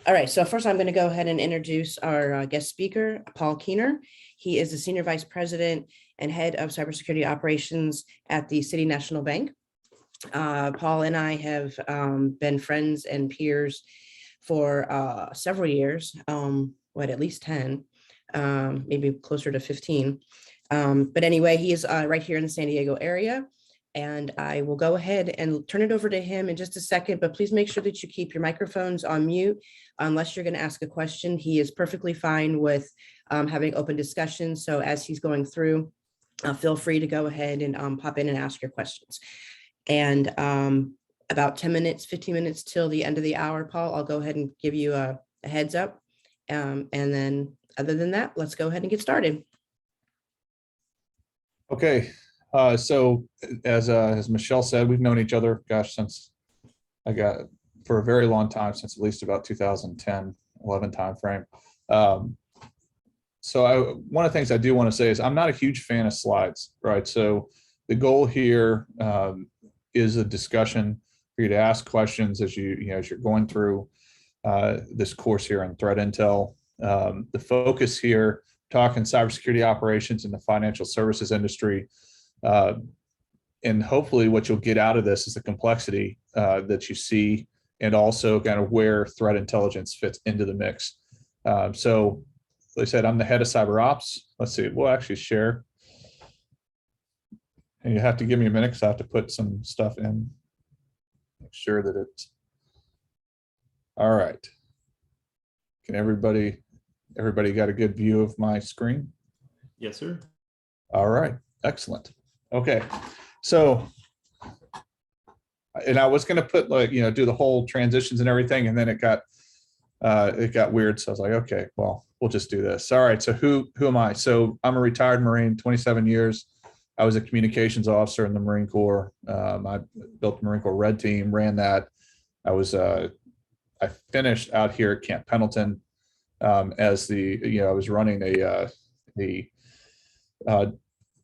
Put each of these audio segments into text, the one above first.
All right, so first I'm going to go ahead and introduce our guest speaker, Paul Keener. He is the Senior Vice President and Head of Cybersecurity Operations at the City National Bank. Paul and I have been friends and peers for several years, at least 10, maybe closer to 15. But anyway, he is right here in the San Diego area. And I will go ahead and turn it over to him in just a second, but please make sure that you keep your microphones on mute unless you're going to ask a question. He is perfectly fine with having open discussions. So as he's going through, feel free to go ahead and pop in and ask your questions. And about 10 minutes, 15 minutes till the end of the hour, Paul, I'll go ahead and give you a heads up. And then other than that, let's go ahead and get started. Okay. So as Michelle said, we've known each other, gosh, since for a very long time, since at least about 2010, 11 timeframe. So one of the things I do want to say is I'm not a huge fan of slides, right? So the goal here is a discussion for you to ask questions as as you're going through this course here on threat intel. The focus here, talking cybersecurity operations in the financial services industry. And hopefully what you'll get out of this is the complexity that you see and also kind of where threat intelligence fits into the mix. So like I said, I'm the head of cyber ops. Let's see, we'll actually share. And you have to give me a minute because I have to put some stuff in. Make sure that it's all right. Can everybody got a good view of my screen? Yes, sir. All right, excellent. Okay, so, and I was going to put do the whole transitions and everything, and then it got weird. So I was like, okay, well, we'll just do this. All right. So who am I? So I'm a retired Marine, 27 years. I was a communications officer in the Marine Corps. I built the Marine Corps Red Team, ran that. I finished out here at Camp Pendleton as I was running the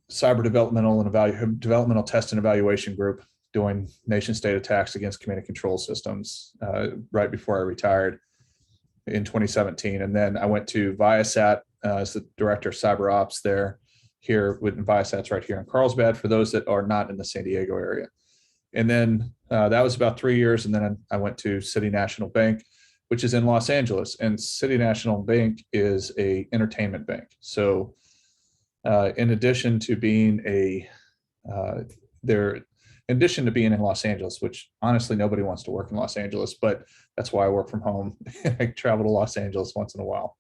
cyber developmental and developmental test and evaluation group doing nation state attacks against command and control systems right before I retired in 2017. And then I went to Viasat as the director of cyber ops here with Viasat's right here in Carlsbad for those that are not in the San Diego area. And then that was about 3 years. And then I went to City National Bank, which is in Los Angeles. And City National Bank is a entertainment bank. So in addition to being in addition to being in Los Angeles, which honestly nobody wants to work in Los Angeles, but that's why I work from home. I travel to Los Angeles once in a while.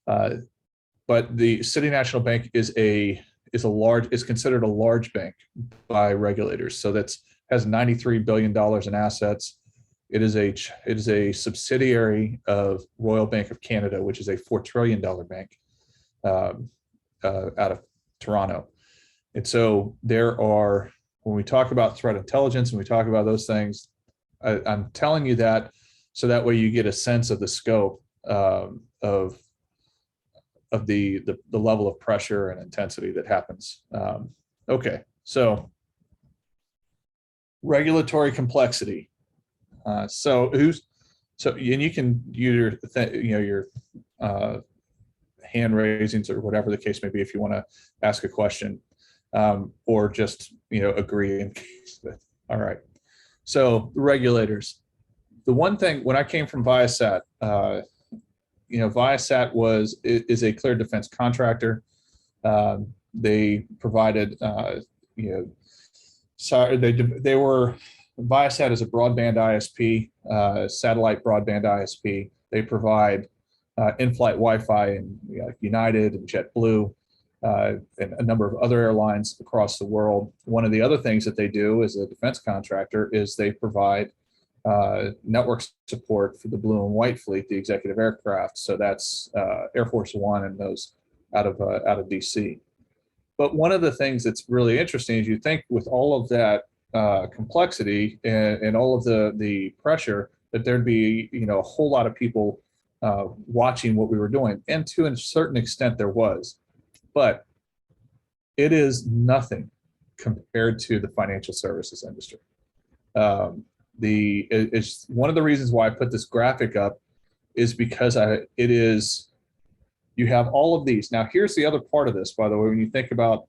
But the City National Bank is considered a large bank by regulators. So has $93 billion in assets. It is a subsidiary of Royal Bank of Canada, which is a $4 trillion bank out of Toronto. And so when we talk about threat intelligence and we talk about those things, I'm telling you that so that way you get a sense of the scope of the level of pressure and intensity that happens. Okay, so regulatory complexity. And you can use your hand raisings or whatever the case may be if you want to ask a question or just agree in case. All right. So regulators. The one thing when I came from Viasat, Viasat is a clear defense contractor. They provided Viasat is a broadband ISP, satellite broadband ISP. They provide in-flight Wi-Fi and United and JetBlue and a number of other airlines across the world. One of the other things that they do as a defense contractor is they provide network support for the blue and white fleet, the executive aircraft. So that's Air Force One and those out of DC. But one of the things that's really interesting is you think with all of that complexity and all of the pressure that there'd be a whole lot of people watching what we were doing, and to a certain extent there was, but it is nothing compared to the financial services industry. It's one of the reasons why I put this graphic up is because you have all of these. Now, here's the other part of this, by the way, when you think about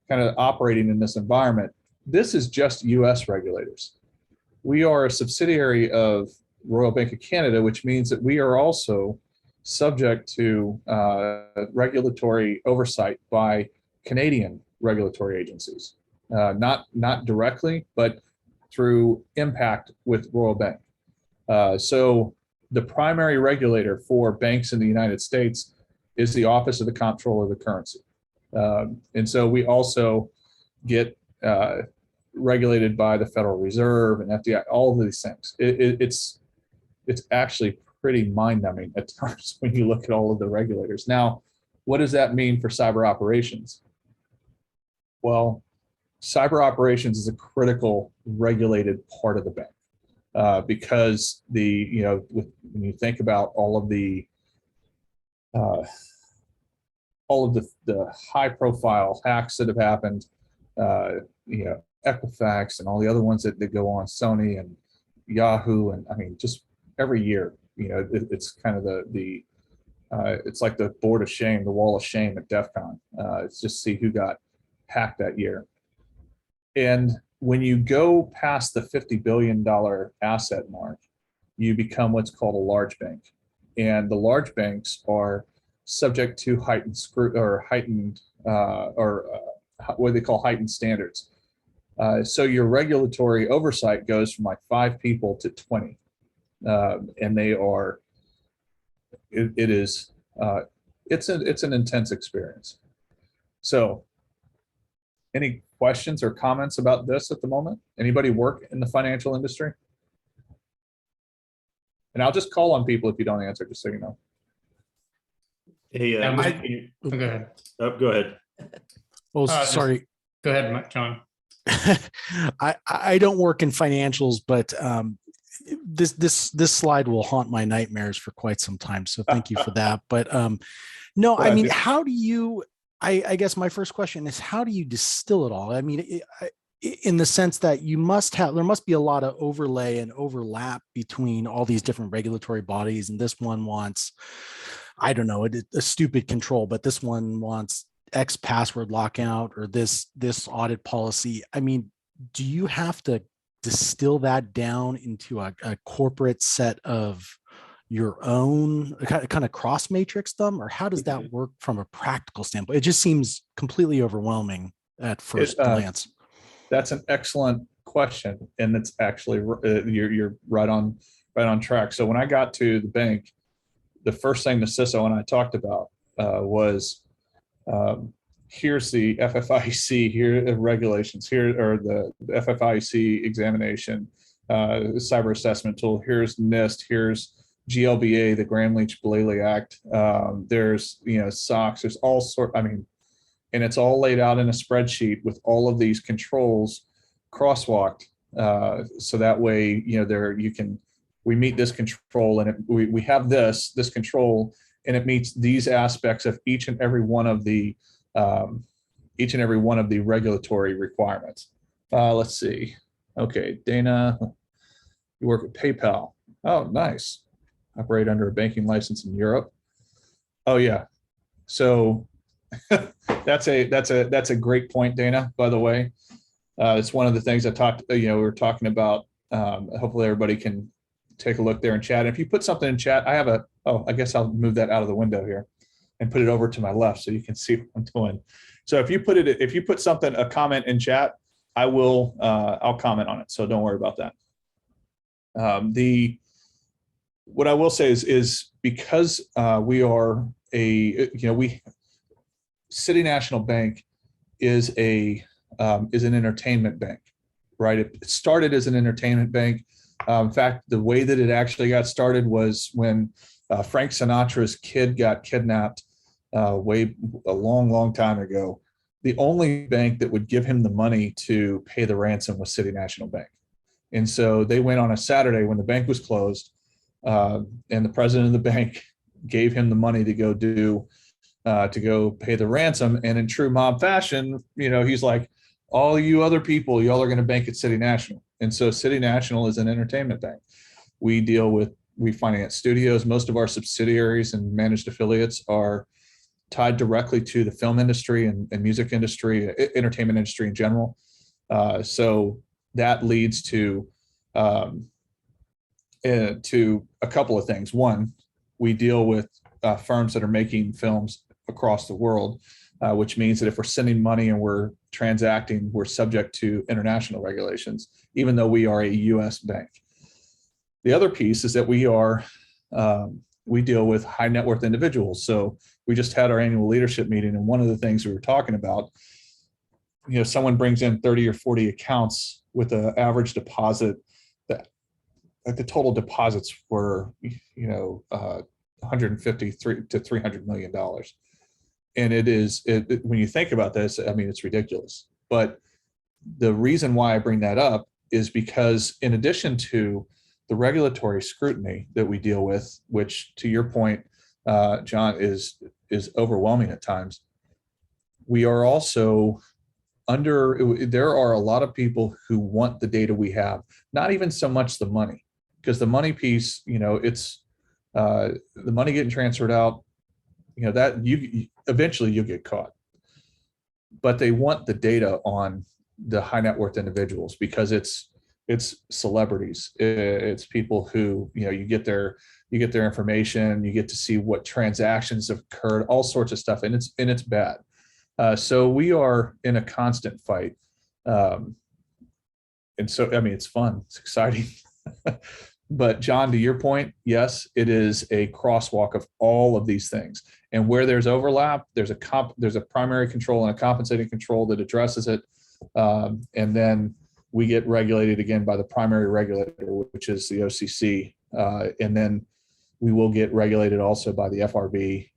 kind of operating in this environment, this is just US regulators. We are a subsidiary of Royal Bank of Canada, which means that we are also subject to regulatory oversight by Canadian regulatory agencies, not directly, but through impact with Royal Bank. So the primary regulator for banks in the United States is the Office of the Comptroller of the Currency. And so we also get regulated by the Federal Reserve and FDI, all of these things. It's actually pretty mind-numbing at times when you look at all of the regulators. Now, what does that mean for cyber operations? Well, cyber operations is a critical regulated part of the bank because when you think about all of the high-profile hacks that have happened, Equifax and all the other ones that go on, Sony and Yahoo, and I mean, just every year, it's kind of it's like the board of shame, the wall of shame at DEF CON. It's just see who got hacked that year. And when you go past the $50 billion asset mark, you become what's called a large bank. And the large banks are subject to heightened what they call heightened standards. So your regulatory oversight goes from like 5 people to 20. And they are, it's an intense experience. So any questions or comments about this at the moment? Anybody work in the financial industry? And I'll just call on people if you don't answer, just so you know. Hey, go ahead. Oh, go ahead. Oh, sorry. Go ahead, John. I don't work in financials, but this slide will haunt my nightmares for quite some time. So thank you for that. But no, I mean, how do you? I guess my first question is, how do you distill it all? I mean, in the sense that there must be a lot of overlay and overlap between all these different regulatory bodies, and this one wants, I don't know, a stupid control, but this one wants X password lockout or this audit policy. I mean, do you have to distill that down into a corporate set of your own, kind of cross matrix them, or how does that work from a practical standpoint? It just seems completely overwhelming at first glance. That's an excellent question, and it's actually you're right on track. So when I got to the bank, the first thing the CISO and I talked about was here's the FFIEC, here are regulations, here are the FFIEC examination, cyber assessment tool, here's NIST, here's GLBA, the Graham-Leach-Bliley Act, there's SOX, there's all sort, I mean, and it's all laid out in a spreadsheet with all of these controls crosswalked, so that way we meet this control, and we have this control, and it meets these aspects of each and every one of the regulatory requirements. Let's see. Okay, Dana, you work at PayPal. Oh, nice. Operate under a banking license in Europe. Oh yeah. So that's a great point, Dana, by the way. It's one of the things we were talking about. Hopefully everybody can take a look there in chat. And if you put something in chat, I guess I'll move that out of the window here and put it over to my left so you can see what I'm doing. So if you put a comment in chat, I'll comment on it. So don't worry about that. What I will say is because we are City National Bank is an entertainment bank, right? It started as an entertainment bank. In fact, the way that it actually got started was when Frank Sinatra's kid got kidnapped a long time ago. The only bank that would give him the money to pay the ransom was City National Bank. And so they went on a Saturday when the bank was closed, and the president of the bank gave him the money to go pay the ransom. And in true mob fashion, he's like, all you other people, y'all are going to bank at City National. And so City National is an entertainment bank. We deal with we finance studios. Most of our subsidiaries and managed affiliates are tied directly to the film industry and music industry, entertainment industry in general. So that leads to a couple of things. One, we deal with firms that are making films across the world, which means that if we're sending money and we're transacting, we're subject to international regulations, even though we are a U.S. bank. The other piece is that we deal with high net worth individuals. So we just had our annual leadership meeting, and one of the things we were talking about, someone brings in 30 or 40 accounts with an average deposit that, like, the total deposits were, 150 to $300 million. And when you think about this, I mean, it's ridiculous. But the reason why I bring that up is because, in addition to the regulatory scrutiny that we deal with, which, to your point, John, is overwhelming at times, we are also there are a lot of people who want the data we have, not even so much the money, because the money piece, it's the money getting transferred out, that eventually you'll get caught. But they want the data on the high net worth individuals because it's celebrities, it's people who, you get their information, you get to see what transactions have occurred, all sorts of stuff, and it's bad. So we are in a constant fight, and so, I mean, it's fun, it's exciting. But John, to your point, yes, it is a crosswalk of all of these things, and where there's overlap, there's a primary control and a compensating control that addresses it, and then we get regulated again by the primary regulator, which is the OCC, and then we will get regulated also by the FRB,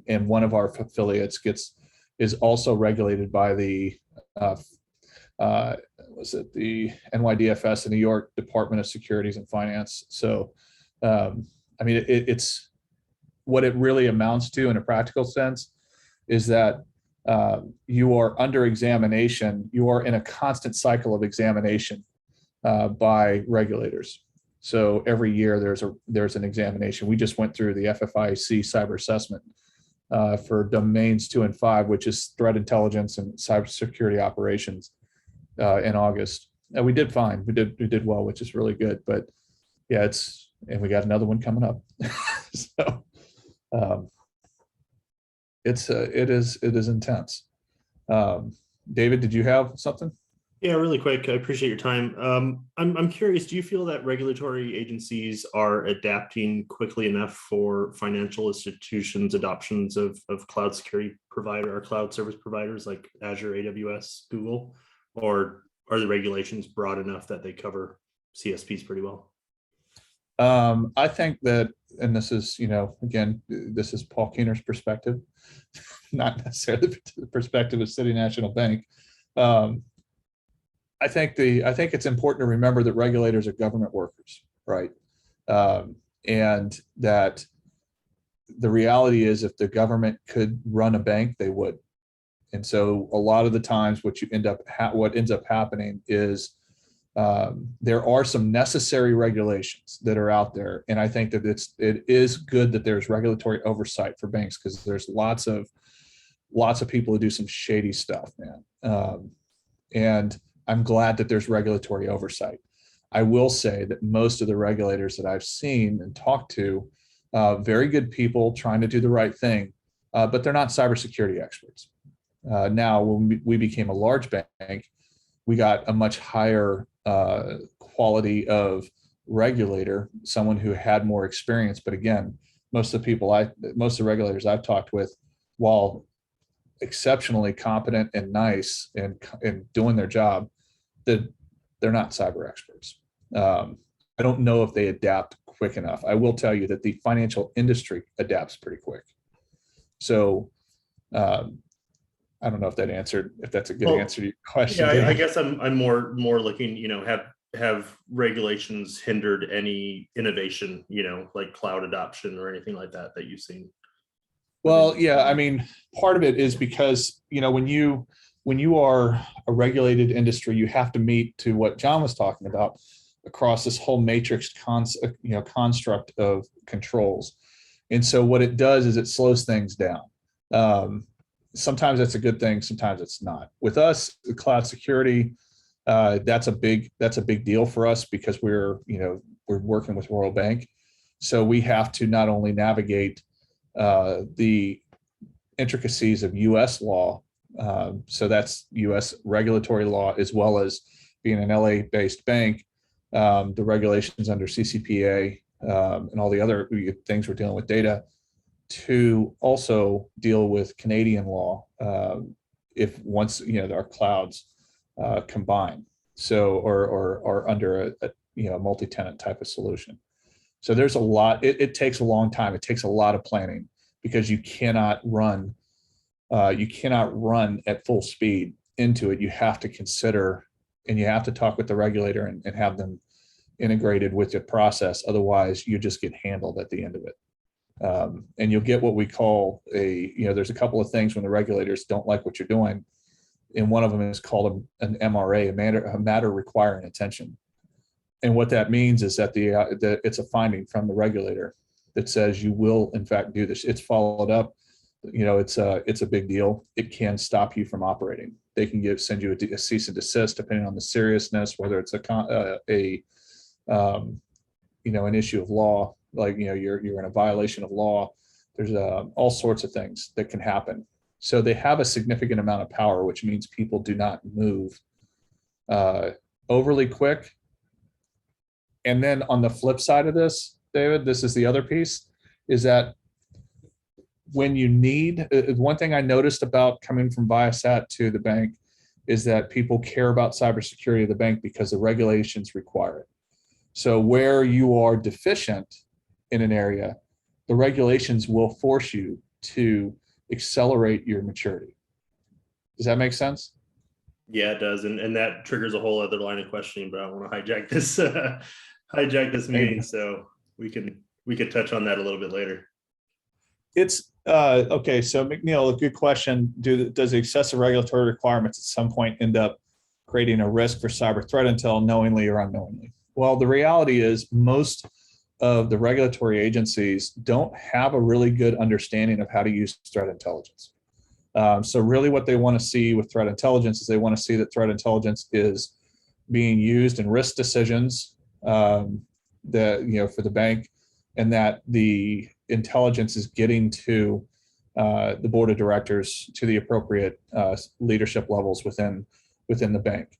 and one of our affiliates is also regulated by the the NYDFS, the New York Department of Securities and Finance. So, I mean, it's what it really amounts to in a practical sense is that you are under examination. You are in a constant cycle of examination by regulators. So every year there's an examination. We just went through the FFIC cyber assessment for domains 2 and 5, which is threat intelligence and cybersecurity operations, in August. And we did fine. We did well, which is really good. But yeah, and we got another one coming up. So it is intense. David, did you have something? Yeah, really quick. I appreciate your time. I'm curious, do you feel that regulatory agencies are adapting quickly enough for financial institutions' adoptions of cloud security provider or cloud service providers like Azure, AWS, Google, or are the regulations broad enough that they cover CSPs pretty well? I think that, and this is, again, this is Paul Keener's perspective, not necessarily the perspective of City National Bank. I think it's important to remember that regulators are government workers, right? And that the reality is, if the government could run a bank, they would. And so a lot of the times what ends up happening is there are some necessary regulations that are out there. And I think that it is good that there's regulatory oversight for banks, because there's lots of people who do some shady stuff, man. And I'm glad that there's regulatory oversight. I will say that most of the regulators that I've seen and talked to, very good people trying to do the right thing, but they're not cybersecurity experts. Now, when we became a large bank, we got a much higher quality of regulator, someone who had more experience. But again, most of the regulators I've talked with, while exceptionally competent and nice and doing their job, that they're not cyber experts. I don't know if they adapt quick enough. I will tell you that the financial industry adapts pretty quick. So I don't know if that's a good answer to your question. Yeah, I guess I'm more looking, have regulations hindered any innovation, like cloud adoption or anything like that you've seen? Well, yeah, I mean, part of it is because, when you are a regulated industry, you have to meet, to what John was talking about, across this whole matrix construct of controls. And so what it does is it slows things down. Sometimes that's a good thing, sometimes it's not. With us, the cloud security, that's a big deal for us because we're working with Royal Bank. So we have to not only navigate the intricacies of US law, so that's US regulatory law, as well as being an LA based bank, the regulations under CCPA, and all the other things we're dealing with data, to also deal with Canadian law if once our clouds combine, so or under a multi-tenant type of solution. So there's a lot. It takes a long time. It takes a lot of planning because you cannot run at full speed into it. You have to consider and you have to talk with the regulator and have them integrated with the process. Otherwise, you just get handled at the end of it. And you'll get what we call there's a couple of things when the regulators don't like what you're doing. And one of them is called an MRA, a matter requiring attention. And what that means is that it's a finding from the regulator that says you will in fact do this. It's followed up. It's a big deal. It can stop you from operating. They can send you a cease and desist depending on the seriousness, whether it's an issue of law, like you're in a violation of law. There's all sorts of things that can happen. So they have a significant amount of power, which means people do not move overly quick. And then on the flip side of this, David, this is the other piece, is that when you need, one thing I noticed about coming from Viasat to the bank is that people care about cybersecurity of the bank because the regulations require it. So where you are deficient in an area, the regulations will force you to accelerate your maturity. Does that make sense? Yeah, it does. And that triggers a whole other line of questioning, but I don't want to hijack this meeting. So we could touch on that a little bit later. It's okay. So McNeil, a good question. Does the excessive regulatory requirements at some point end up creating a risk for cyber threat intel, knowingly or unknowingly? Well, the reality is most of the regulatory agencies don't have a really good understanding of how to use threat intelligence. So really what they want to see with threat intelligence is they want to see that threat intelligence is being used in risk decisions for the bank, and that the intelligence is getting to the board of directors, to the appropriate leadership levels within the bank.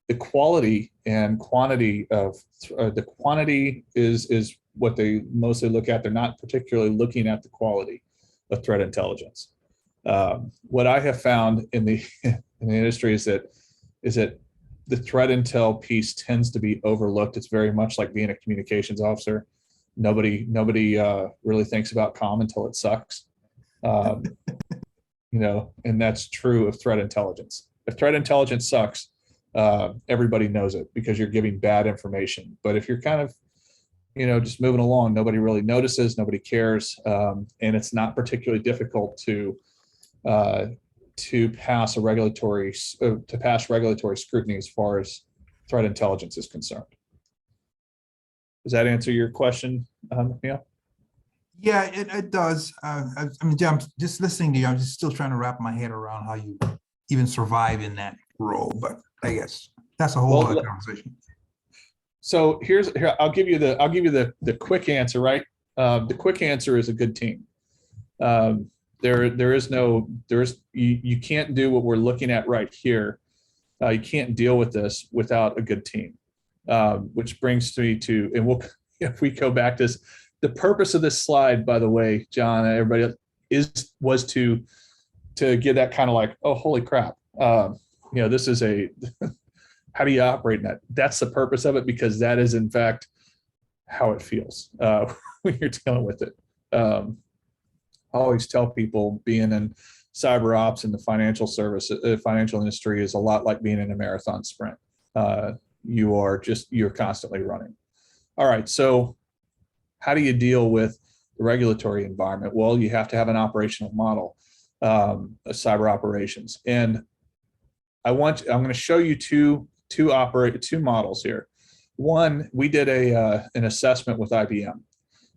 The quality and quantity of the quantity is what they mostly look at. They're not particularly looking at the quality of threat intelligence. What I have found in the industry is that the threat intel piece tends to be overlooked. It's very much like being a communications officer. Nobody really thinks about comm until it sucks. And that's true of threat intelligence. If threat intelligence sucks, everybody knows it because you're giving bad information. But if you're kind of, just moving along, nobody really notices, nobody cares, and it's not particularly difficult to pass regulatory scrutiny as far as threat intelligence is concerned. Does that answer your question, Neil? Yeah, it does. I'm just listening to you. I'm just still trying to wrap my head around how you even survive in that role. But I guess that's a whole other conversation. So here I'll give you the quick answer. Right, the quick answer is a good team. You can't do what we're looking at right here. You can't deal with this without a good team. Which brings me to, and if we go back to this, the purpose of this slide, by the way, John, and everybody, was to get that kind of like, oh, holy crap. This is how do you operate in that? That's the purpose of it, because that is in fact how it feels when you're dealing with it. I always tell people being in cyber ops and the financial industry is a lot like being in a marathon sprint. You're constantly running. All right, so how do you deal with the regulatory environment? Well, you have to have an operational model of cyber operations. And I'm going to show you two models here. One, we did an assessment with IBM,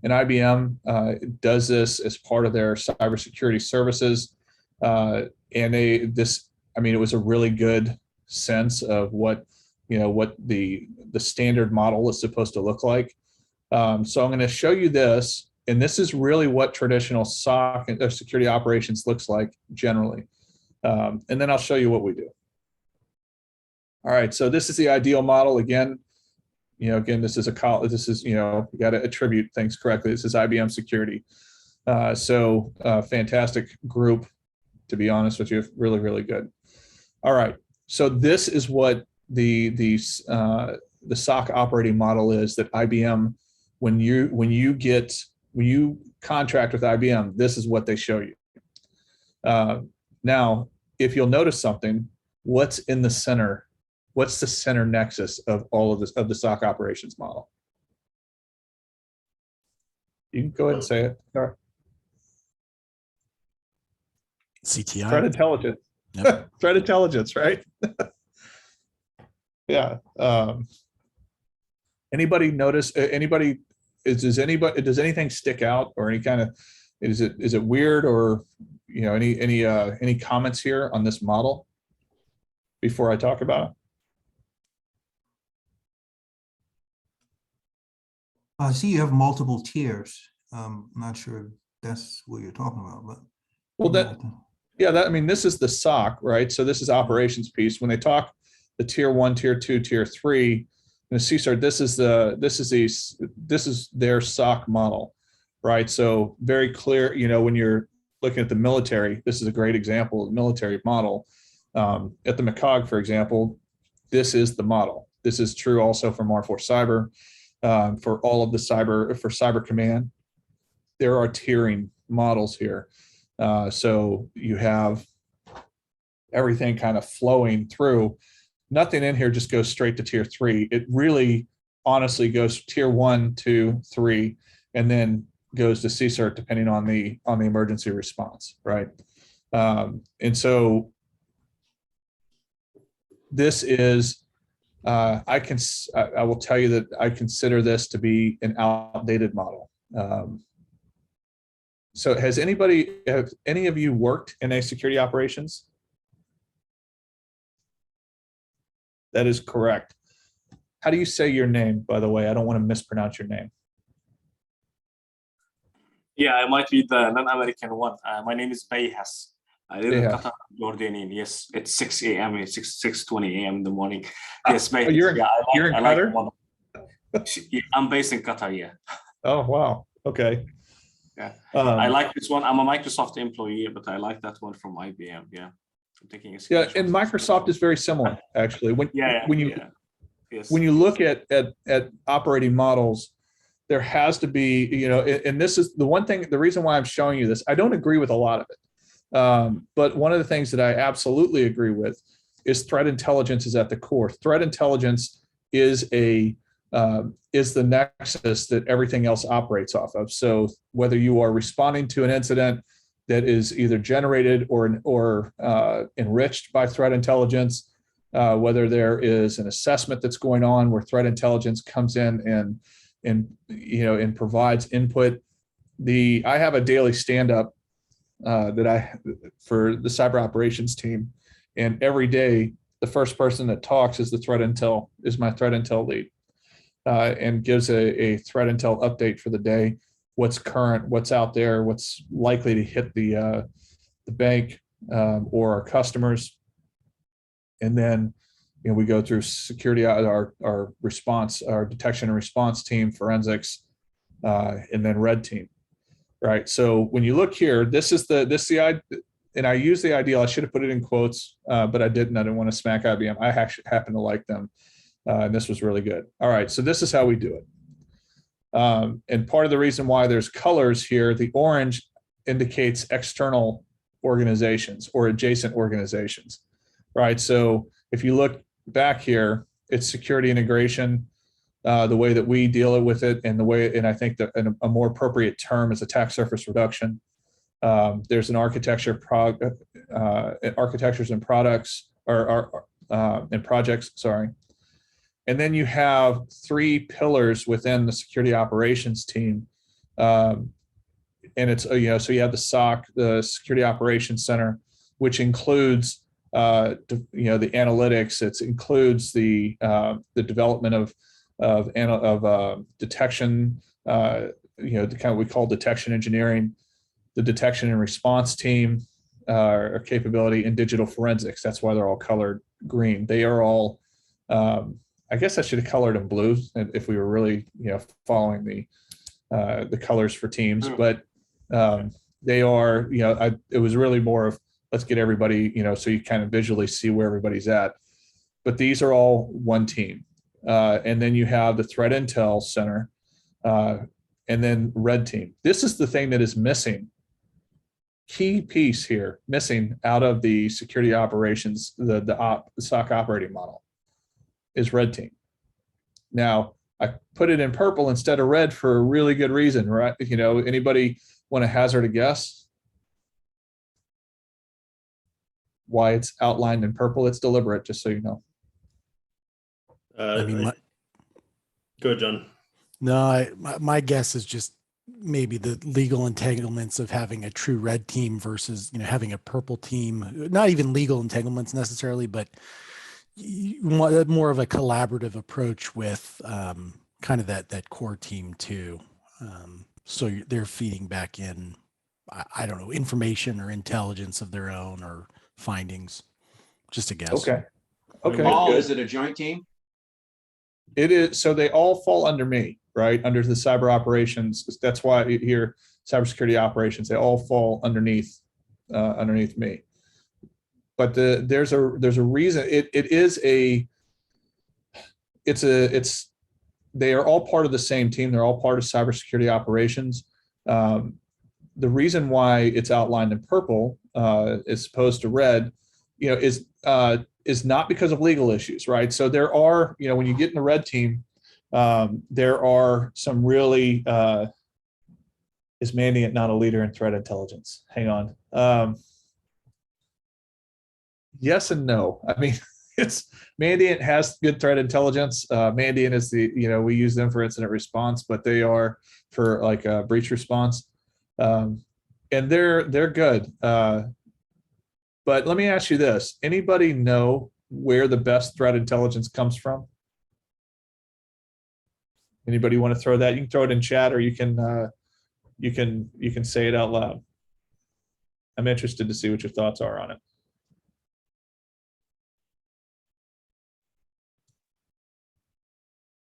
and IBM does this as part of their cybersecurity services. And it was a really good sense of what the standard model is supposed to look like. So I'm going to show you this, and this is really what traditional SOC and security operations looks like generally. And then I'll show you what we do. All right, so this is the ideal model. Again, this is you got to attribute things correctly. This is IBM security. Fantastic group, to be honest with you, really, really good. All right, so this is what the SOC operating model is that IBM, when you contract with IBM, this is what they show you. Now, if you'll notice something, what's in the center? What's the center nexus of all of this, of the SOC operations model? You can go ahead and say it. All right. CTI. Threat intelligence. Yep. Threat intelligence, right? Yeah. Anybody notice? Does anything stick out, or any kind of? Is it weird, or any comments here on this model before I talk about it? I see you have multiple tiers. I'm not sure if that's what you're talking about, but. Well, this is the SOC, right? So this is operations piece. When they talk the tier 1, tier 2, tier 3, in the CSAR, this is their SOC model, right? So very clear, when you're looking at the military, this is a great example of the military model. At the McCog, for example, this is the model. This is true also for Mar4 Cyber. For all of the cyber command, there are tiering models here. So you have everything kind of flowing through. Nothing in here just goes straight to tier 3. It really honestly goes tier 1, 2, 3, and then goes to CSERT depending on the emergency response, right? And so this is I will tell you that I consider this to be an outdated model. So have any of you worked in a security operations? That is correct. How do you say your name, by the way? I don't want to mispronounce your name. Yeah, I might be the non-American one. My name is Bayhas. I live in Qatar, Jordanian. Yes, it's 6 a.m. It's 6:20 a.m. in the morning. Yes, Bayhas. You're in Qatar? I'm based in Qatar, yeah. Oh, wow. Okay. Yeah. I like this one. I'm a Microsoft employee, but I like that one from IBM. Yeah. I'm taking a screenshot. Yeah, and Microsoft is very similar, actually. When you look at operating models, there has to be, and this is the one thing, the reason why I'm showing you this, I don't agree with a lot of it. But one of the things that I absolutely agree with is threat intelligence is at the core. Threat intelligence is the nexus that everything else operates off of. So whether you are responding to an incident that is either generated or enriched by threat intelligence, whether there is an assessment that's going on where threat intelligence comes in and provides input. I have a daily stand-up for the cyber operations team, and every day the first person that talks is my threat intel lead, and gives a threat intel update for the day, what's current, what's out there, what's likely to hit the bank or our customers, and then we go through security, our response, our detection and response team, forensics, and then red team. Right. So when you look here, this is the and I use the ideal. I should have put it in quotes, but I didn't. I didn't want to smack IBM. I actually happen to like them, and this was really good. All right. So this is how we do it. And part of the reason why there's colors here, the orange indicates external organizations or adjacent organizations. Right. So if you look back here, it's security integration. The way that we deal with it, and I think that a more appropriate term is attack surface reduction. There's an architectures and products and projects. Sorry, And then you have 3 pillars within the security operations team. And it's, so you have the SOC, the Security Operations Center, which includes, the analytics. It includes the development of detection, the kind of we call detection engineering, the detection and response team, or capability, and digital forensics. That's why they're all colored green. They are all, I guess I should have colored them blue if we were really, following the colors for teams. But they are, it was really more of, let's get everybody, so you kind of visually see where everybody's at. But these are all one team. And then you have the Threat Intel Center, and then Red Team. This is the thing that is missing. Key piece here, missing out of the security operations, the SOC operating model, is Red Team. Now, I put it in purple instead of red for a really good reason, right? Anybody want to hazard a guess why it's outlined in purple? It's deliberate, just so you know. I mean, go ahead, John. No, my guess is just maybe the legal entanglements of having a true red team versus, having a purple team. Not even legal entanglements necessarily, but more of a collaborative approach with kind of that core team too. So they're feeding back in, I don't know, information or intelligence of their own or findings. Just a guess. Okay. Paul, good. is it a joint team? It is. So they all fall under me, right? Under the cyber operations. That's why here, cybersecurity operations, they all fall underneath me. But there's a reason. They are all part of the same team. They're all part of cybersecurity operations. The reason why it's outlined in purple as opposed to red, is not because of legal issues, right? So there are, when you get in the red team, there are some really, is Mandiant not a leader in threat intelligence? Hang on. Yes and no. I mean, Mandiant has good threat intelligence. Mandiant is we use them for incident response, but they are for like breach response. And they're good. But let me ask you this. Anybody know where the best threat intelligence comes from? Anybody want to throw that? You can throw it in chat, or you can say it out loud. I'm interested to see what your thoughts are on it.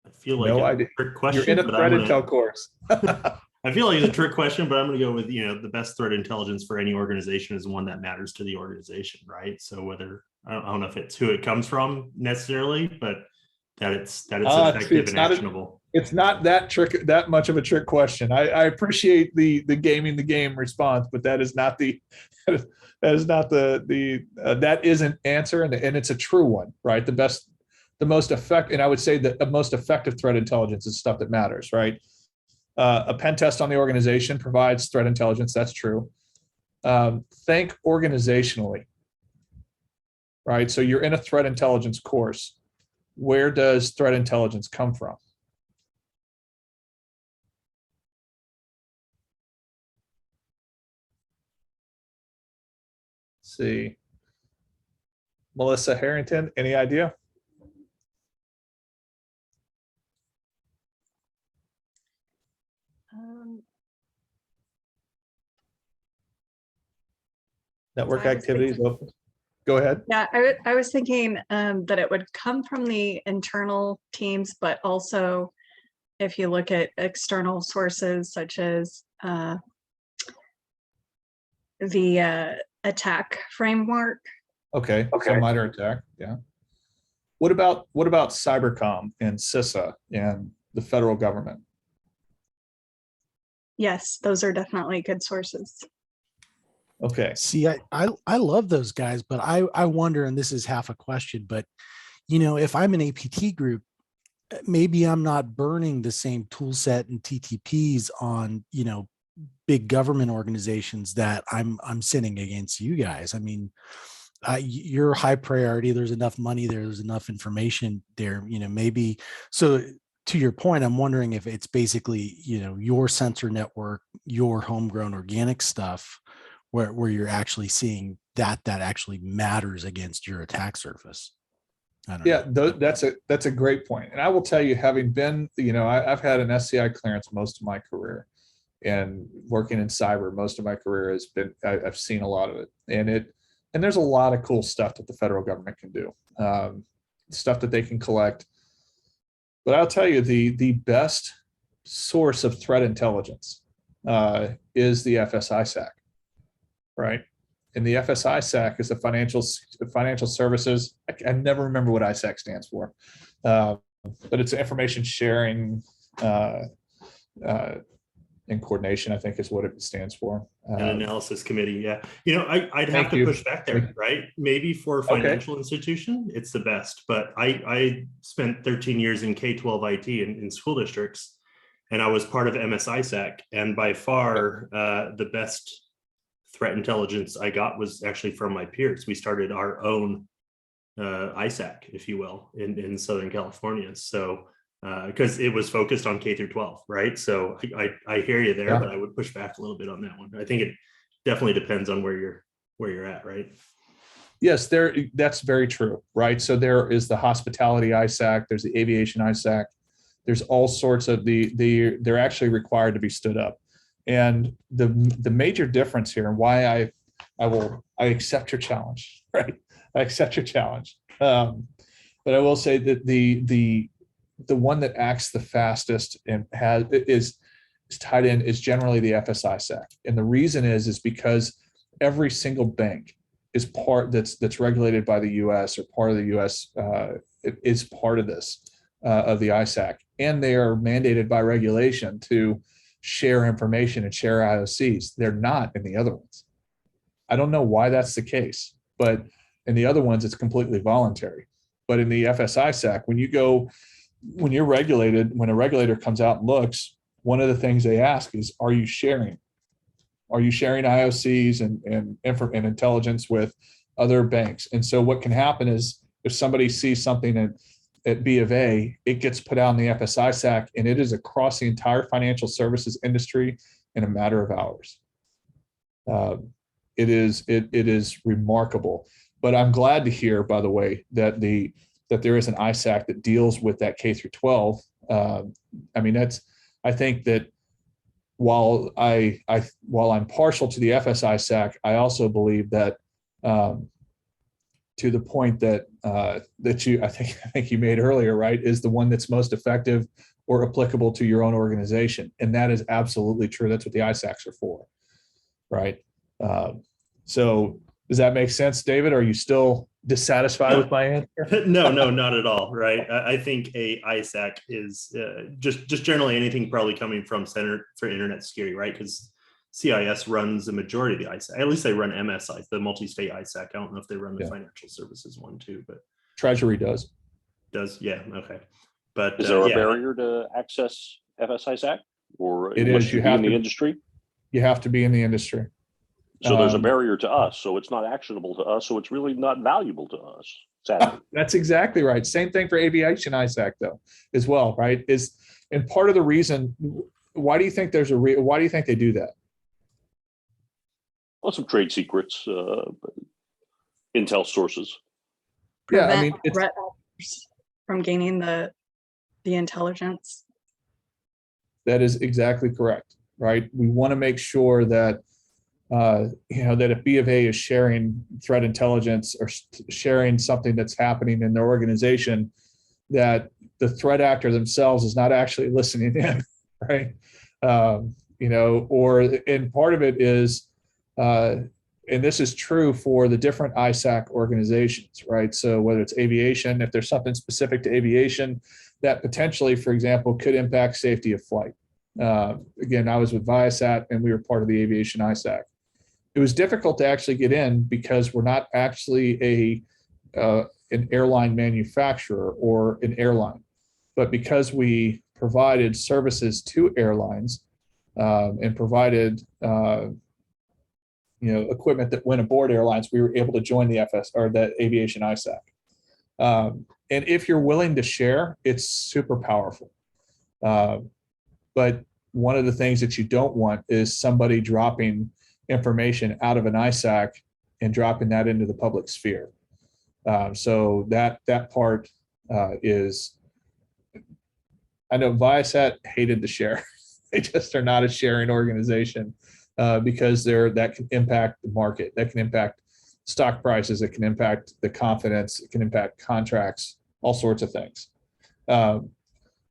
I feel like No it's idea. a trick question. You're in a but threat I'm gonna- intel course. I feel like it's a trick question, but I'm going to go with, the best threat intelligence for any organization is one that matters to the organization, right? So whether, I don't know if it's who it comes from necessarily, but that it's effective and actionable. It's not that much of a trick question. I appreciate the gaming the game response, but that is not that is an answer, and it's a true one, right? The most effective, and I would say that the most effective threat intelligence is stuff that matters, right? A pen test on the organization provides threat intelligence. That's true. Think organizationally, right? So you're in a threat intelligence course. Where does threat intelligence come from? Let's see. Melissa Harrington, any idea? Network activities. Go ahead. Yeah, I was thinking that it would come from the internal teams, but also if you look at external sources such as the attack framework. Okay. So minor attack. Yeah. What about Cybercom and CISA and the federal government? Yes, those are definitely good sources. Okay. See, I love those guys, but I wonder, and this is half a question, but if I'm an APT group, maybe I'm not burning the same tool set and TTPs on, big government organizations that I'm sending against you guys. I mean, you're high priority. There's enough money there. There's enough information there. Maybe so. To your point, I'm wondering if it's basically your sensor network, your homegrown organic stuff, where you're actually seeing that actually matters against your attack surface. I don't know. That's a great point. And I will tell you, having been, I've had an SCI clearance most of my career, and working in cyber most of my career has been, I've seen a lot of it, and there's a lot of cool stuff that the federal government can do, stuff that they can collect. But I'll tell you, the best source of threat intelligence is the FSISAC, right? And the FSISAC is the financial services. I never remember what ISAC stands for, but it's information sharing and coordination, I think is what it stands for. An analysis committee, yeah. I'd have to push back there, right? Maybe for a financial institution, it's the best. But I spent 13 years in K-12 IT in school districts, and I was part of MSISAC. And by far, the best threat intelligence I got was actually from my peers. We started our own ISAC, if you will, in Southern California. So because it was focused on K through 12, right? So I hear you there, but I would push back a little bit on that one. I think it definitely depends on where you're at, right? Yes, that's very true, right? So there is the hospitality ISAC, there's the aviation ISAC, there's all sorts of they're actually required to be stood up. And the major difference here, and why I accept your challenge, right? I accept your challenge. But I will say that the one that acts the fastest and is tied in is generally the FSISAC. And the reason is because every single bank is that's regulated by the US or part of the US is part of this, of the ISAC. And they are mandated by regulation to share information and share IOCs. They're not in the other ones. I don't know why that's the case, but in the other ones, it's completely voluntary. But in the FSISAC, when you're regulated, when a regulator comes out and looks, one of the things they ask is, are you sharing? Are you sharing IOCs and intelligence with other banks? And so what can happen is if somebody sees something at B of A, it gets put out in the FSISAC, and it is across the entire financial services industry in a matter of hours. It is remarkable. But I'm glad to hear, by the way, that there is an ISAC that deals with that K through 12. I think that while I'm partial to the FSISAC, I also believe that to the point that I think you made earlier, right, is the one that's most effective or applicable to your own organization. And that is absolutely true. That's what the ISACs are for, right? So does that make sense, David? Are you still dissatisfied with my answer? No, not at all. Right. I think a ISAC is just generally anything probably coming from Center for Internet Security, right? Because CIS runs the majority of the ISAC. At least they run MSI, the multi-state ISAC. I don't know if they run the financial services one too, but Treasury does. Yeah. Okay. But is there a barrier to access FSISAC, or it is? You have to be in the industry. You have to be in the industry. So there's a barrier to us, so it's not actionable to us, so it's really not valuable to us, sadly. That's exactly right. Same thing for aviation ISAC though, as well, right? And part of the reason, why do you think why do you think they do that? Well, some trade secrets, intel sources. Yeah, I mean, threat actors from gaining the intelligence. That is exactly correct, right? We want to make sure that that if B of A is sharing threat intelligence or sharing something that's happening in their organization, that the threat actor themselves is not actually listening in, right? And part of it is, and this is true for the different ISAC organizations, right? So whether it's aviation, if there's something specific to aviation that potentially, for example, could impact safety of flight. Again, I was with Viasat and we were part of the aviation ISAC. It was difficult to actually get in because we're not actually an airline manufacturer or an airline, but because we provided services to airlines and provided equipment that went aboard airlines, we were able to join the the aviation ISAC. And if you're willing to share, it's super powerful. But one of the things that you don't want is somebody dropping information out of an ISAC and dropping that into the public sphere. So that part is, I know Viasat hated to share. They just are not a sharing organization because that can impact the market. That can impact stock prices. It can impact the confidence. It can impact contracts, all sorts of things.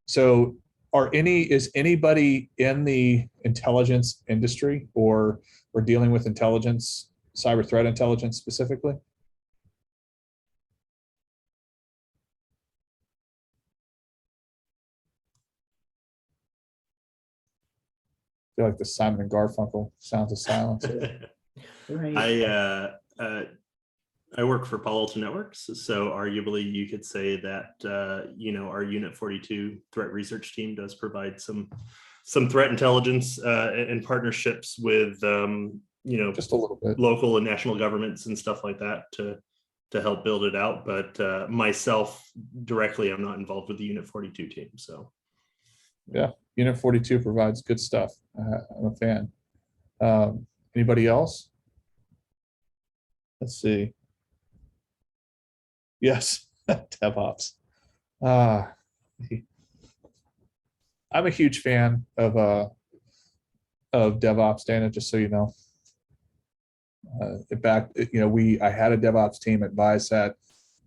So is anybody in the intelligence industry or dealing with intelligence, cyber threat intelligence specifically? I feel like the Simon and Garfunkel sounds of silence. Right. I work for Palo Alto Networks, so arguably you could say that our Unit 42 threat research team does provide some threat intelligence and partnerships with just a little bit, local and national governments and stuff like that to help build it out. But myself directly, I'm not involved with the Unit 42 team. So yeah, Unit 42 provides good stuff. I'm a fan. Anybody else? Let's see. Yes, DevOps. I'm a huge fan of DevOps, Dana, just so you know. In fact, I had a DevOps team at Viasat.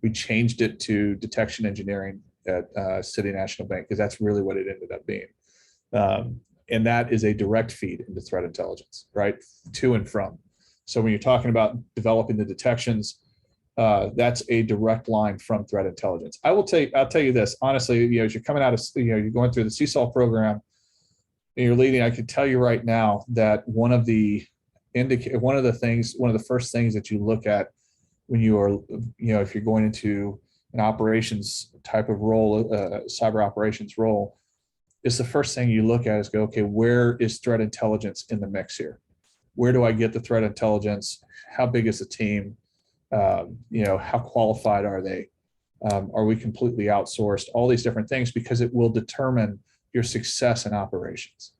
We changed it to detection engineering at City National Bank because that's really what it ended up being. And that is a direct feed into threat intelligence, right? To and from. So when you're talking about developing the detections, that's a direct line from threat intelligence. I'll tell you this, honestly, as you're coming out of, you're going through the CSOL program and you're leading, I can tell you right now that one of the first things that you look at when you are, if you're going into an operations type of role, cyber operations role, is the first thing you look at is go, okay, where is threat intelligence in the mix here? Where do I get the threat intelligence? How big is the team? How qualified are they? Are we completely outsourced? All these different things, because it will determine your success in operations.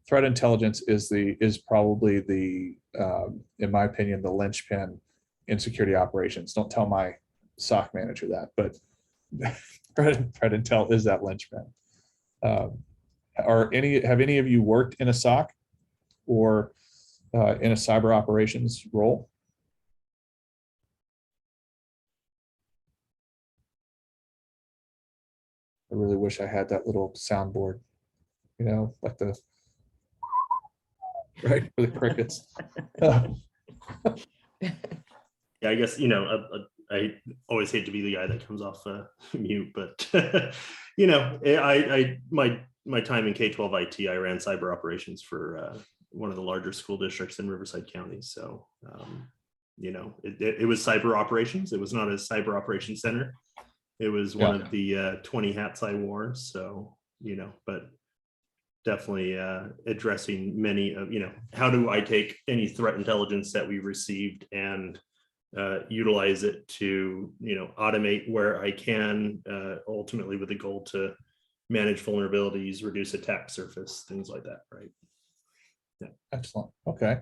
Threat intelligence is probably the, in my opinion, the linchpin in security operations. Don't tell my SOC manager that, but threat intel is that linchpin. Have any of you worked in a SOC or in a cyber operations role? I really wish I had that little soundboard, like the right for the crickets. Yeah, I guess I always hate to be the guy that comes off mute, but my time in K-12 IT, I ran cyber operations for one of the larger school districts in Riverside County. So it was cyber operations. It was not a cyber operations center. It was one of the 20 hats I wore. So but definitely addressing many of how do I take any threat intelligence that we received and utilize it to automate where I can, ultimately with the goal to manage vulnerabilities, reduce attack surface, things like that, right? Yeah. Excellent. Okay.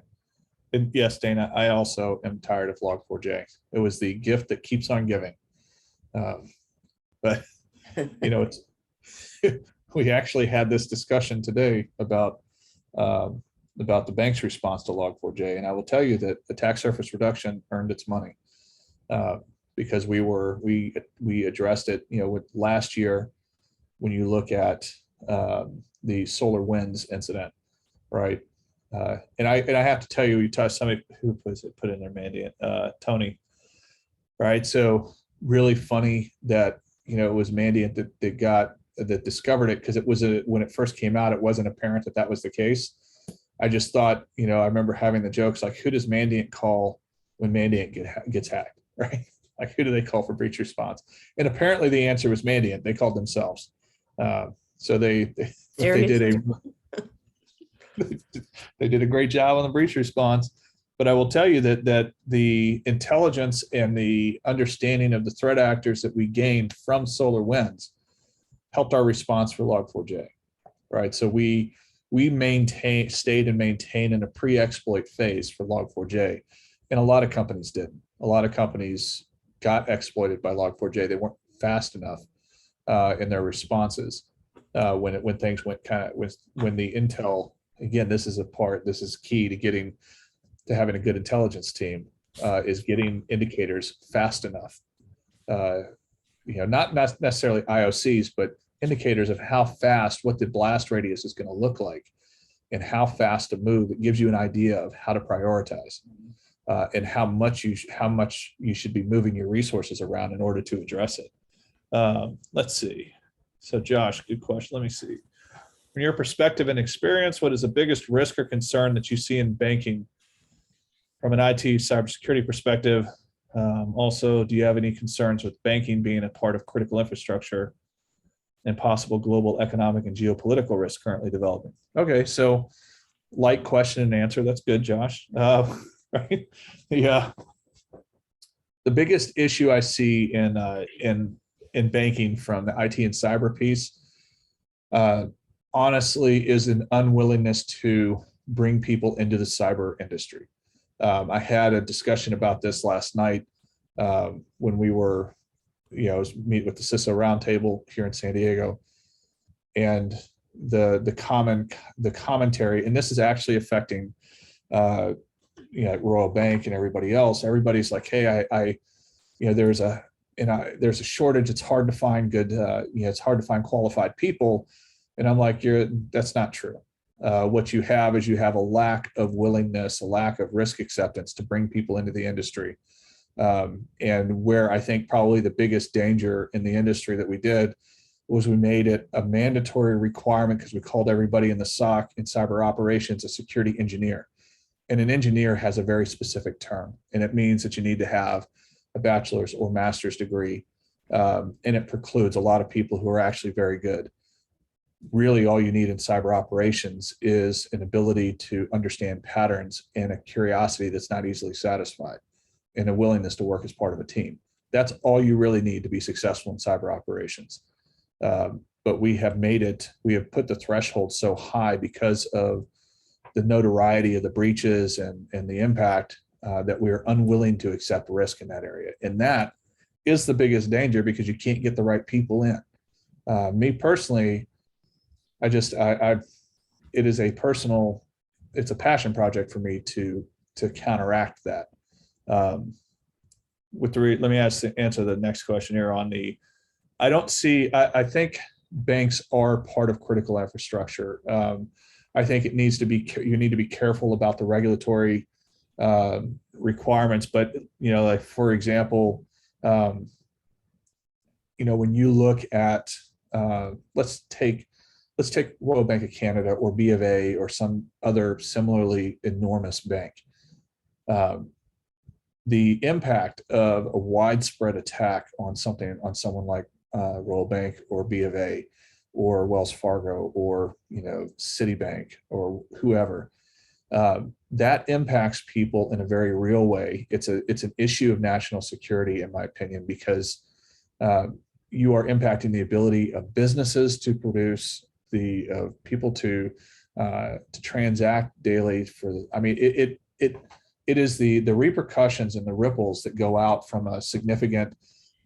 And yes, Dana, I also am tired of Log4j. It was the gift that keeps on giving. But it's we actually had this discussion today about the bank's response to Log4j, and I will tell you that attack surface reduction earned its money because we addressed it. With last year, when you look at the solar winds incident, right? And I have to tell you, you touched somebody who put in their mandate, Tony, right? So really funny that it was Mandiant that discovered it, because it was when it first came out, it wasn't apparent that was the case. I just thought, I remember having the jokes like, who does Mandiant call when Mandiant gets hacked, right? Like, who do they call for breach response? And apparently the answer was Mandiant. They called themselves. So they did They did a great job on the breach response. But I will tell you that the intelligence and the understanding of the threat actors that we gained from SolarWinds helped our response for Log4j, right? So we stayed and maintained in a pre-exploit phase for Log4j, and a lot of companies didn't. A lot of companies got exploited by Log4j. They weren't fast enough in their responses when things went when the intel. Again, this is key to having a good intelligence team, is getting indicators fast enough. Not necessarily IOCs, but indicators of how fast, what the blast radius is going to look like, and how fast to move. It gives you an idea of how to prioritize, and how much you should be moving your resources around in order to address it. Let's see. So Josh, good question. Let me see. From your perspective and experience, what is the biggest risk or concern that you see in banking from an IT cybersecurity perspective? Also, do you have any concerns with banking being a part of critical infrastructure and possible global economic and geopolitical risks currently developing? Okay, so light question and answer. That's good, Josh. Right? Yeah. The biggest issue I see in banking from the IT and cyber piece, honestly, is an unwillingness to bring people into the cyber industry. I had a discussion about this last night when we were, I was meeting with the CISO roundtable here in San Diego, and the commentary, and this is actually affecting, Royal Bank and everybody else. Everybody's like, hey, there's a shortage. It's hard to find good, it's hard to find qualified people, and I'm like, that's not true. What you have is you have a lack of willingness, a lack of risk acceptance to bring people into the industry. And where I think probably the biggest danger in the industry that we did was we made it a mandatory requirement, because we called everybody in the SOC in cyber operations a security engineer. And an engineer has a very specific term, and it means that you need to have a bachelor's or master's degree. And it precludes a lot of people who are actually very good. Really, all you need in cyber operations is an ability to understand patterns and a curiosity that's not easily satisfied, and a willingness to work as part of a team. That's all you really need to be successful in cyber operations. But we have put the threshold so high because of the notoriety of the breaches and the impact, that we're unwilling to accept risk in that area. And that is the biggest danger, because you can't get the right people in. Me personally, it's a passion project for me to counteract that. Let me answer the next question here on I think banks are part of critical infrastructure. I think you need to be careful about the regulatory requirements, but like, for example, when you look at, let's take Royal Bank of Canada or B of A or some other similarly enormous bank. The impact of a widespread attack on someone like Royal Bank or B of A or Wells Fargo or Citibank or whoever, that impacts people in a very real way. It's an issue of national security, in my opinion, because you are impacting the ability of businesses to produce, the people to transact daily. It is the repercussions and the ripples that go out from a significant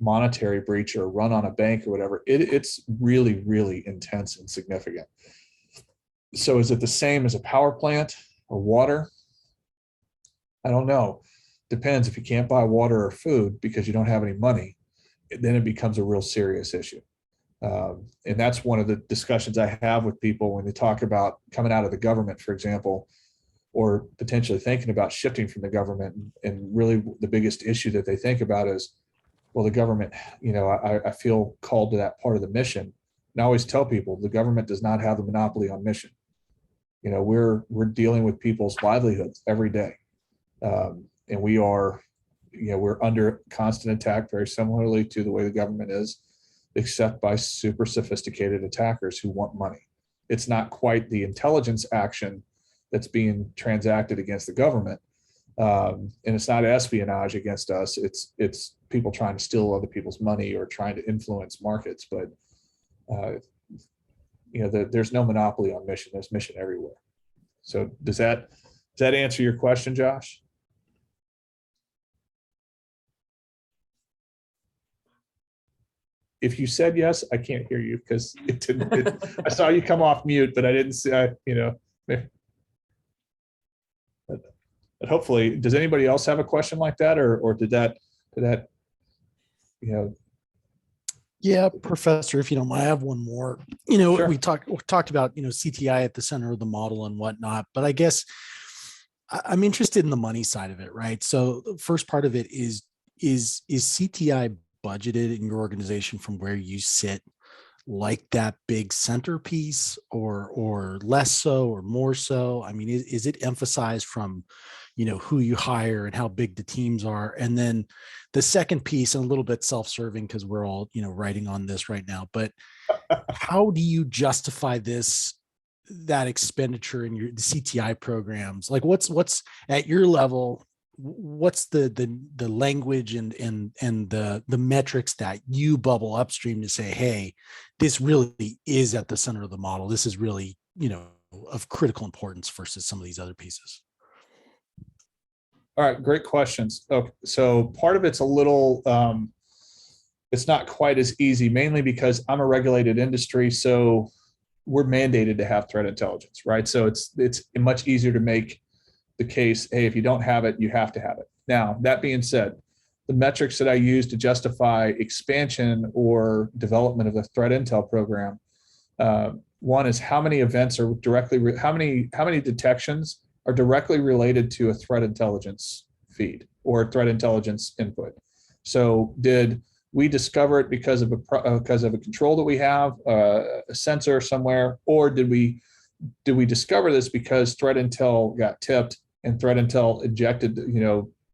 monetary breach or run on a bank or whatever. It's really, really intense and significant. So is it the same as a power plant or water? I don't know. Depends. If you can't buy water or food because you don't have any money, then it becomes a real serious issue. And that's one of the discussions I have with people when they talk about coming out of the government, for example, or potentially thinking about shifting from the government. And really the biggest issue that they think about is, well, the government, I feel called to that part of the mission. And I always tell people the government does not have the monopoly on mission. We're dealing with people's livelihoods every day. And we're under constant attack, very similarly to the way the government is, except by super sophisticated attackers who want money. It's not quite the intelligence action that's being transacted against the government. And it's not espionage against us. It's people trying to steal other people's money or trying to influence markets. But there's no monopoly on mission. There's mission everywhere. So does that answer your question, Josh? If you said yes, I can't hear you because it didn't. I saw you come off mute, but I didn't see. But hopefully, does anybody else have a question like that, or did that? Yeah, Professor, if you don't mind, I have one more. Sure. We talked about CTI at the center of the model and whatnot, but I guess I'm interested in the money side of it, right? So the first part of it is CTI budgeted in your organization from where you sit, like that big centerpiece, or less so, or more so? I mean, is it emphasized from who you hire and how big the teams are? And then the second piece, and a little bit self-serving because we're all writing on this right now, but how do you justify that expenditure in the CTI programs? Like what's at your level, what's the language and the metrics that you bubble upstream to say, hey, this really is at the center of the model, this is really of critical importance versus some of these other pieces? All right, great questions. Okay, so part of it's a little, it's not quite as easy, mainly because I'm a regulated industry, so we're mandated to have threat intelligence, right? So it's much easier to make the case, hey, if you don't have it, you have to have it. Now, that being said, the metrics that I use to justify expansion or development of the threat intel program, one is how many events are directly, how many detections are directly related to a threat intelligence feed or threat intelligence input. So did we discover it because of a control that we have, a sensor somewhere, or did we discover this because threat intel got tipped and threat intel injected,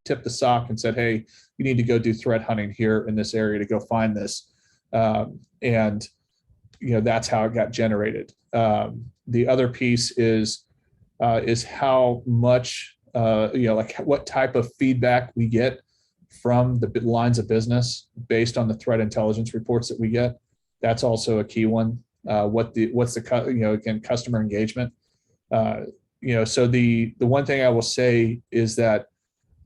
tipped the SOC and said, hey, you need to go do threat hunting here in this area to go find this. And that's how it got generated. The other piece is how much, like what type of feedback we get from the lines of business based on the threat intelligence reports that we get. That's also a key one. What's the again, customer engagement. So the one thing I will say is that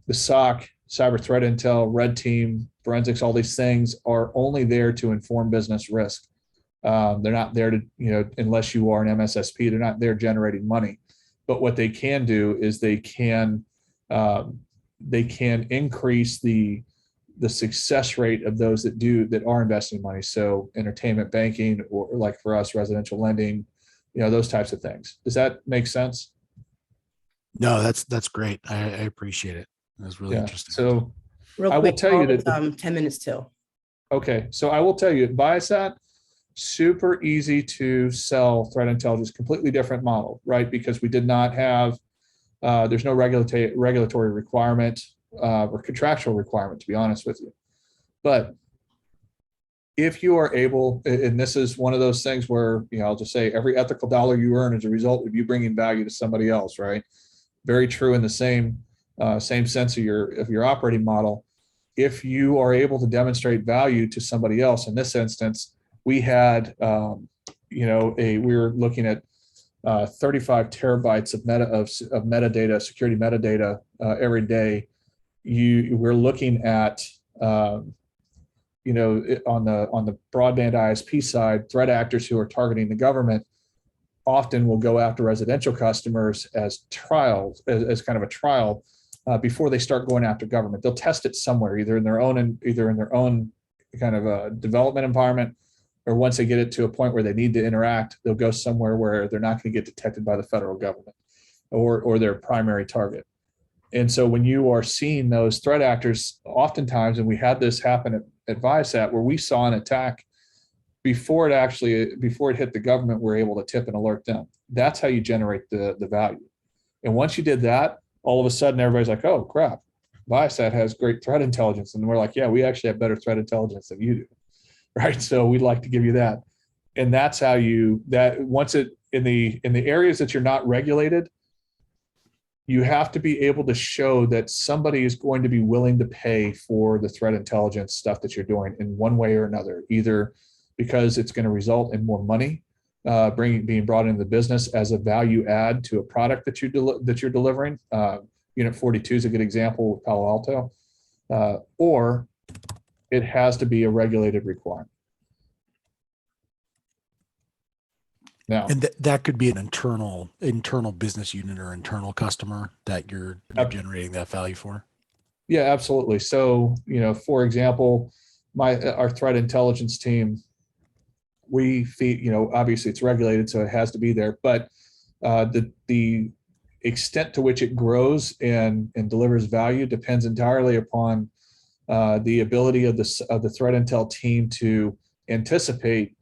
the SOC, cyber threat intel, red team, forensics, all these things are only there to inform business risk. They're not there to, unless you are an MSSP, they're not there generating money. But what they can do is they can increase the success rate of those that are investing money. So entertainment, banking, or like for us, residential lending, those types of things. Does that make sense? No, that's great. I appreciate it. That's really interesting. So Real I will quick, tell you that 10 minutes till. Okay, so I will tell you, Viasat, super easy to sell threat intelligence, completely different model, right? Because we did not have, there's no regulatory requirement or contractual requirement, to be honest with you. But if you are able, and this is one of those things where, I'll just say every ethical dollar you earn is a result of you bringing value to somebody else, right? Very true in the same sense of your operating model. If you are able to demonstrate value to somebody else, in this instance, we had, we were looking at 35 terabytes of metadata, security metadata every day. We're looking at, on the broadband ISP side, threat actors who are targeting the government often will go after residential customers as trials, as kind of a trial before they start going after government. They'll test it somewhere, either in their own kind of a development environment, or once they get it to a point where they need to interact, they'll go somewhere where they're not going to get detected by the federal government or their primary target. And so when you are seeing those threat actors, oftentimes, and we had this happen at Viasat, where we saw an attack before it hit the government, we're able to tip and alert them. That's how you generate the value. And once you did that, all of a sudden everybody's like, oh crap, Viasat has great threat intelligence. And we're like, yeah, we actually have better threat intelligence than you do. Right. So we'd like to give you that. And that's how once it in the areas that you're not regulated, you have to be able to show that somebody is going to be willing to pay for the threat intelligence stuff that you're doing in one way or another, either because it's going to result in more money being brought into the business as a value add to a product that you're delivering. Unit 42 is a good example with Palo Alto, or it has to be a regulated requirement. Now, And that could be an internal business unit or internal customer that you're generating that value for. Yeah, absolutely. So, for example, our threat intelligence team, we feed, obviously it's regulated, so it has to be there, but the extent to which it grows and delivers value depends entirely upon the ability of the threat intel team to anticipate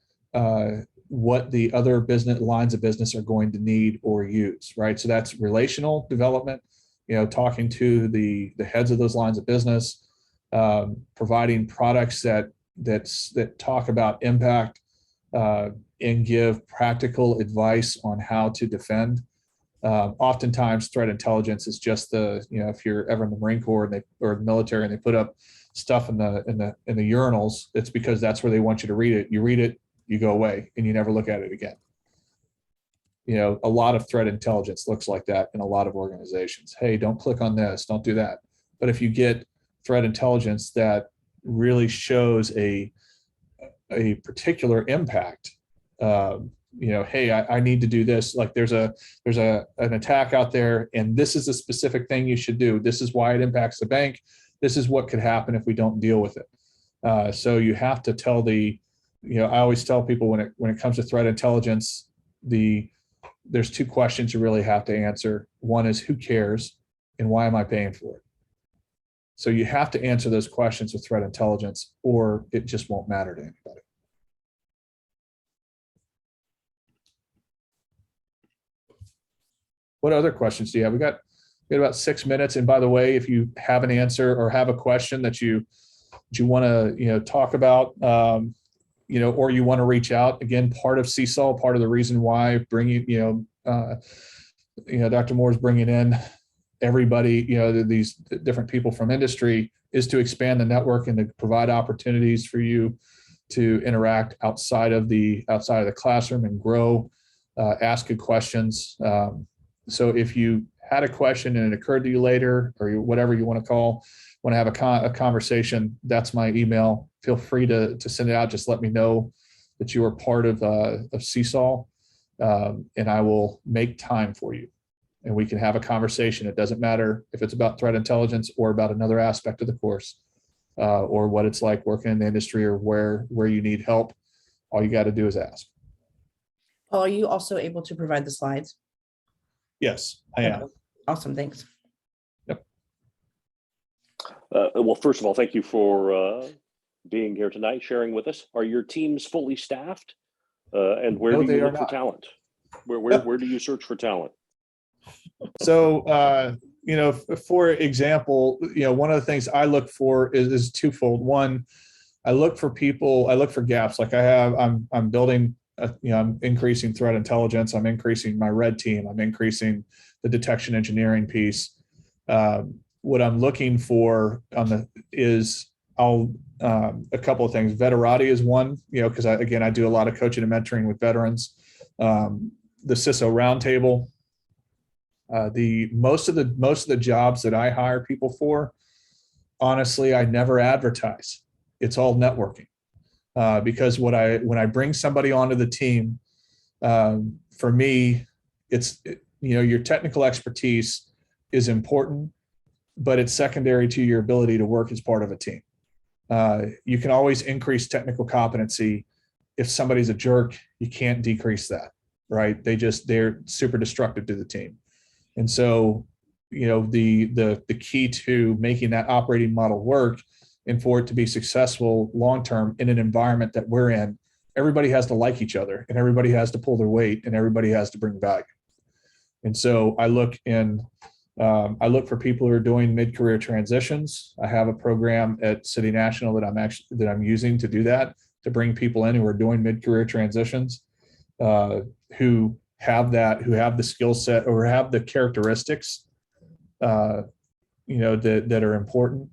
what the other business lines of business are going to need or use, right? So that's relational development, talking to the heads of those lines of business, providing products that talk about impact and give practical advice on how to defend. Oftentimes threat intelligence is just if you're ever in the Marine Corps or the military and they put up stuff in the urinals, it's because that's where they want you to read it. You read it, you go away, and you never look at it again. A lot of threat intelligence looks like that in a lot of organizations. Hey, don't click on this, don't do that. But if you get threat intelligence that really shows a particular impact, hey, I need to do this. Like there's an attack out there, and this is a specific thing you should do. This is why it impacts the bank. This is what could happen if we don't deal with it. So you have to tell I always tell people when it comes to threat intelligence, there's two questions you really have to answer. One is who cares, and why am I paying for it? So you have to answer those questions with threat intelligence, or it just won't matter to anybody. What other questions do you have? We got about 6 minutes. And by the way, if you have an answer or have a question that you want to talk about, or you want to reach out, again, part of CSOL, part of the reason why bringing Dr. Moore's bringing in everybody, these different people from industry, is to expand the network and to provide opportunities for you to interact outside of the classroom and grow, ask good questions. So if you had a question and it occurred to you later, or whatever you want to have a conversation, that's my email. Feel free to send it out. Just let me know that you are part of CSOL, and I will make time for you, and we can have a conversation. It doesn't matter if it's about threat intelligence or about another aspect of the course, or what it's like working in the industry, or where you need help. All you got to do is ask. Paul, are you also able to provide the slides? Yes, I am. Awesome, thanks. Yep. Well, first of all, thank you for being here tonight, sharing with us. Are your teams fully staffed? And where do you look for talent? Where do you search for talent? So, for example, one of the things I look for is twofold. One, I look for gaps. Like I'm building, I'm increasing threat intelligence. I'm increasing my red team. I'm increasing the detection engineering piece. What I'm looking for is a couple of things. Veterati is one, because I do a lot of coaching and mentoring with veterans. The CISO roundtable. Most of the jobs that I hire people for, honestly, I never advertise. It's all networking, because when I bring somebody onto the team, for me, your technical expertise is important, but it's secondary to your ability to work as part of a team. You can always increase technical competency. If somebody's a jerk, you can't decrease that, right? They're super destructive to the team. And so, the key to making that operating model work and for it to be successful long-term in an environment that we're in, everybody has to like each other, and everybody has to pull their weight, and everybody has to bring value. And so I look for people who are doing mid-career transitions. I have a program at City National that I'm using to do that, to bring people in who are doing mid-career transitions, who have the skill set or have the characteristics that are important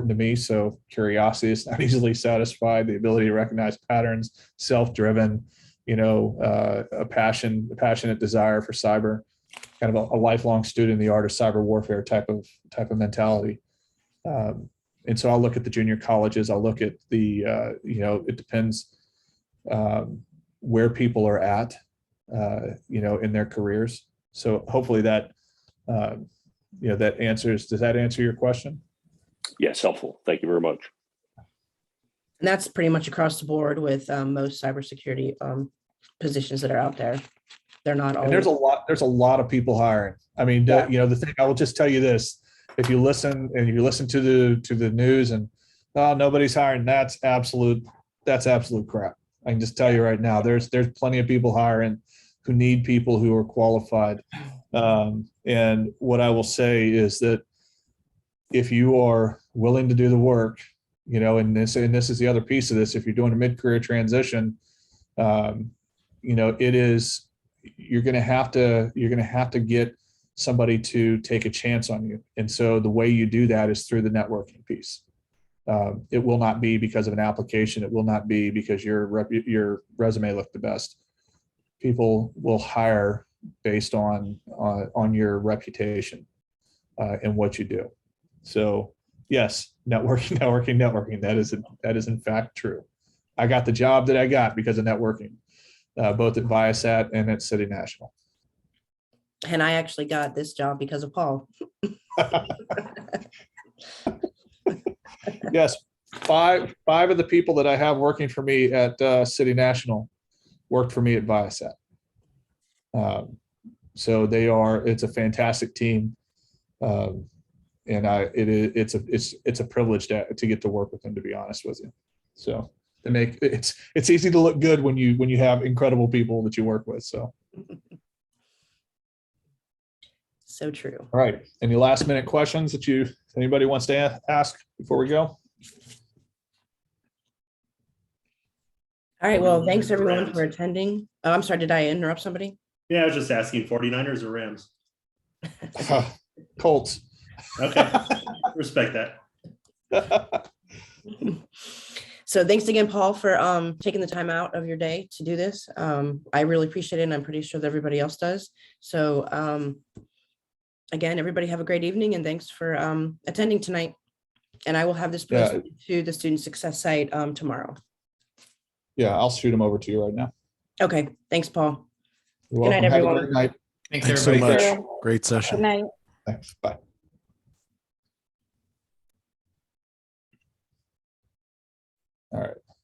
to me. So curiosity is not easily satisfied. The ability to recognize patterns, self-driven, a passionate desire for cyber, kind of a lifelong student in the art of cyber warfare type of mentality. And so I'll look at the junior colleges. I'll look at the it depends where people are at, in their careers. So hopefully that. Does that answer your question? Yes, helpful. Thank you very much. And that's pretty much across the board with most cybersecurity positions that are out there. They're not all. And there's a lot of people hiring. I mean, the thing, I will just tell you this: if you listen to the news and nobody's hiring, that's absolute crap. I can just tell you right now, there's plenty of people hiring who need people who are qualified. And what I will say is that if you are willing to do the work, and this is the other piece of this, if you're doing a mid-career transition, you're going to have to get somebody to take a chance on you. And so the way you do that is through the networking piece. It will not be because of an application. It will not be because your resume looked the best. People will hire based on your reputation and what you do. So yes, networking. That is in fact true. I got the job that I got because of networking, both at Viasat and at City National. And I actually got this job because of Paul. Yes, five of the people that I have working for me at City National worked for me at Viasat. So it's a fantastic team. And it's a privilege to get to work with them, to be honest with you. So it's easy to look good when you have incredible people that you work with. So. So true. All right. Any last minute questions that anybody wants to ask before we go? All right. Well, thanks everyone for attending. Oh, I'm sorry. Did I interrupt somebody? Yeah, I was just asking 49ers or Rams. Colts. Okay. Respect that. So thanks again, Paul, for taking the time out of your day to do this. I really appreciate it, and I'm pretty sure that everybody else does. So again, everybody have a great evening, and thanks for attending tonight. And I will have this posted to the student success site tomorrow. Yeah, I'll shoot them over to you right now. Okay. Thanks, Paul. You're Good night, welcome. everyone. Have a great night. Thanks so everybody. much. Great session. Good night. Thanks. Bye. All right.